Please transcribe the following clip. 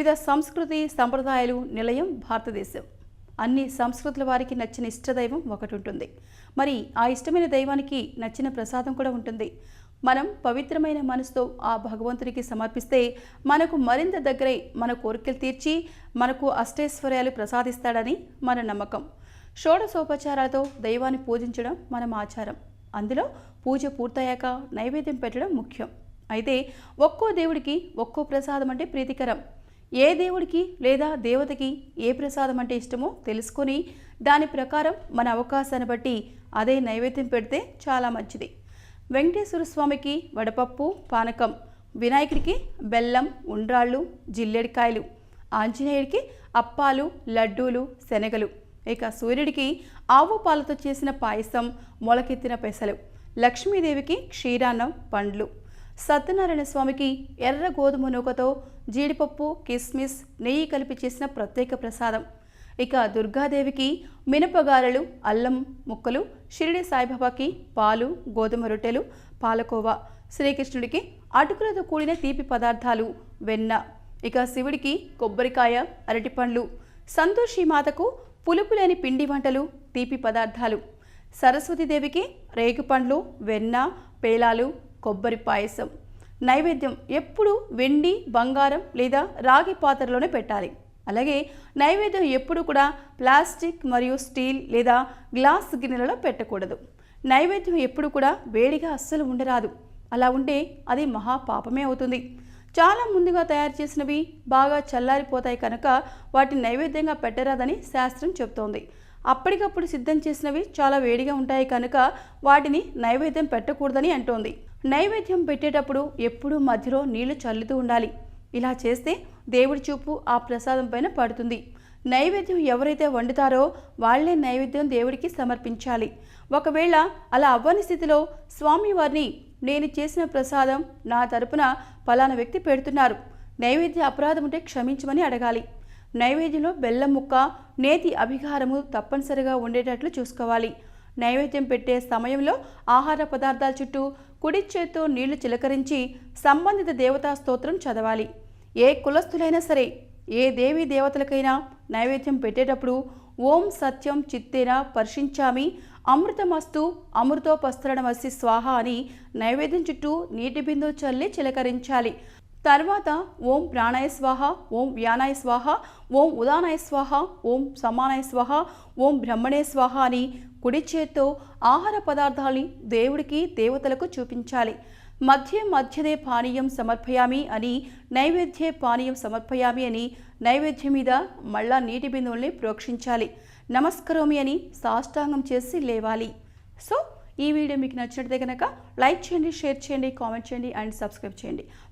వివిధ సంస్కృతి సంప్రదాయాలు నిలయం భారతదేశం. అన్ని సంస్కృతుల వారికి నచ్చిన ఇష్టదైవం ఒకటి ఉంటుంది. మరి ఆ ఇష్టమైన దైవానికి నచ్చిన ప్రసాదం కూడా ఉంటుంది. మనం పవిత్రమైన మనసుతో ఆ భగవంతునికి సమర్పిస్తే మనకు మరింత దగ్గరై మన కోరికలు తీర్చి మనకు అష్టైశ్వర్యాలు ప్రసాదిస్తాడని మన నమ్మకం. షోడశోపచారాలతో దైవాన్ని పూజించడం మన ఆచారం. అందులో పూజ పూర్తయ్యాక నైవేద్యం పెట్టడం ముఖ్యం. అయితే ఒక్కో దేవుడికి ఒక్కో ప్రసాదం అంటే ప్రీతికరం. ఏ దేవుడికి లేదా దేవతకి ఏ ప్రసాదం అంటే ఇష్టమో తెలుసుకొని దాని ప్రకారం మన అవకాశాన్ని బట్టి అదే నైవేద్యం పెడితే చాలా మంచిది. వెంకటేశ్వర స్వామికి వడపప్పు పానకం, వినాయకుడికి బెల్లం ఉండ్రాళ్ళు జిల్లెడికాయలు, ఆంజనేయుడికి అప్పాలు లడ్డూలు శనగలు, ఇక సూర్యుడికి ఆవు పాలతో చేసిన పాయసం మొలకెత్తిన పెసలు, లక్ష్మీదేవికి క్షీరాన్నం పండ్లు, సత్యనారాయణ స్వామికి ఎర్ర గోధుమ నూకతో జీడిపప్పు కిస్మిస్ నెయ్యి కలిపి చేసిన ప్రత్యేక ప్రసాదం, ఇక దుర్గాదేవికి మినపగారెలు అల్లం ముక్కలు, షిరిడి సాయిబాబాకి పాలు గోధుమ రొట్టెలు పాలకోవా, శ్రీకృష్ణుడికి అటుకులతో కూడిన తీపి పదార్థాలు వెన్న, ఇక శివుడికి కొబ్బరికాయ అరటిపండ్లు, సంతోషిమాతకు పులుపు లేని పిండి వంటలు తీపి పదార్థాలు, సరస్వతీదేవికి రేగుపండ్లు వెన్న పేలాలు కొబ్బరి పాయసం. నైవేద్యం ఎప్పుడు వెండి బంగారం లేదా రాగి పాత్రలోనే పెట్టాలి. అలాగే నైవేద్యం ఎప్పుడు కూడా ప్లాస్టిక్ మరియు స్టీల్ లేదా గ్లాస్ గిన్నెలలో పెట్టకూడదు. నైవేద్యం ఎప్పుడు కూడా వేడిగా అస్సలు ఉండరాదు. అలా ఉంటే అది మహాపాపమే అవుతుంది. చాలా ముందుగా తయారు చేసినవి బాగా చల్లారిపోతాయి కనుక వాటిని నైవేద్యంగా పెట్టరాదని శాస్త్రం చెబుతోంది. అప్పటికప్పుడు సిద్ధం చేసినవి చాలా వేడిగా ఉంటాయి కనుక వాటిని నైవేద్యం పెట్టకూడదని అంటోంది. నైవేద్యం పెట్టేటప్పుడు ఎప్పుడూ మధ్యలో నీళ్లు చల్లుతూ ఉండాలి. ఇలా చేస్తే దేవుడి చూపు ఆ ప్రసాదం పైన పడుతుంది. నైవేద్యం ఎవరైతే వండుతారో వాళ్లే నైవేద్యం దేవుడికి సమర్పించాలి. ఒకవేళ అలా అవ్వని స్థితిలో స్వామివారిని నేను చేసిన ప్రసాదం నా తరపున పలానా వ్యక్తి పెడుతున్నారు, నైవేద్య అపరాధం ఉంటే క్షమించమని అడగాలి. నైవేద్యంలో బెల్లం ముక్క నేతి అభిగారము తప్పనిసరిగా ఉండేటట్లు చూసుకోవాలి. నైవేద్యం పెట్టే సమయంలో ఆహార పదార్థాల చుట్టూ కుడి చేత్తో నీళ్లు చిలకరించి సంబంధిత దేవతా స్తోత్రం చదవాలి. ఏ కులస్థులైనా సరే ఏ దేవీ దేవతలకైనా నైవేద్యం పెట్టేటప్పుడు ఓం సత్యం చిత్తేన పర్షించామి అమృతమస్తు అమృతోపస్తరణమసి స్వాహ అని నైవేద్యం చుట్టూ నీటి బిందు చల్లి చిలకరించాలి. తర్వాత ఓం ప్రాణాయ స్వాహ ఓం వ్యానాయ స్వాహ ఓం ఉదానాయ స్వాహ ఓం సమానాయ స్వాహ ఓం బ్రహ్మణే స్వాహ అని కుడి చేత్తో ఆహార పదార్థాలని దేవుడికి దేవతలకు చూపించాలి. మధ్యదే పానీయం సమర్పయామి అని నైవేద్యే పానీయం సమర్పయామి అని నైవేద్యం మీద మళ్ళా నీటి బిందువుల్ని ప్రోక్షించాలి. నమస్కరోమి అని సాష్టాంగం చేసి లేవాలి. సో ఈ వీడియో మీకు నచ్చినట్లయితే కనుక లైక్ చేయండి, షేర్ చేయండి, కామెంట్ చేయండి అండ్ సబ్స్క్రైబ్ చేయండి.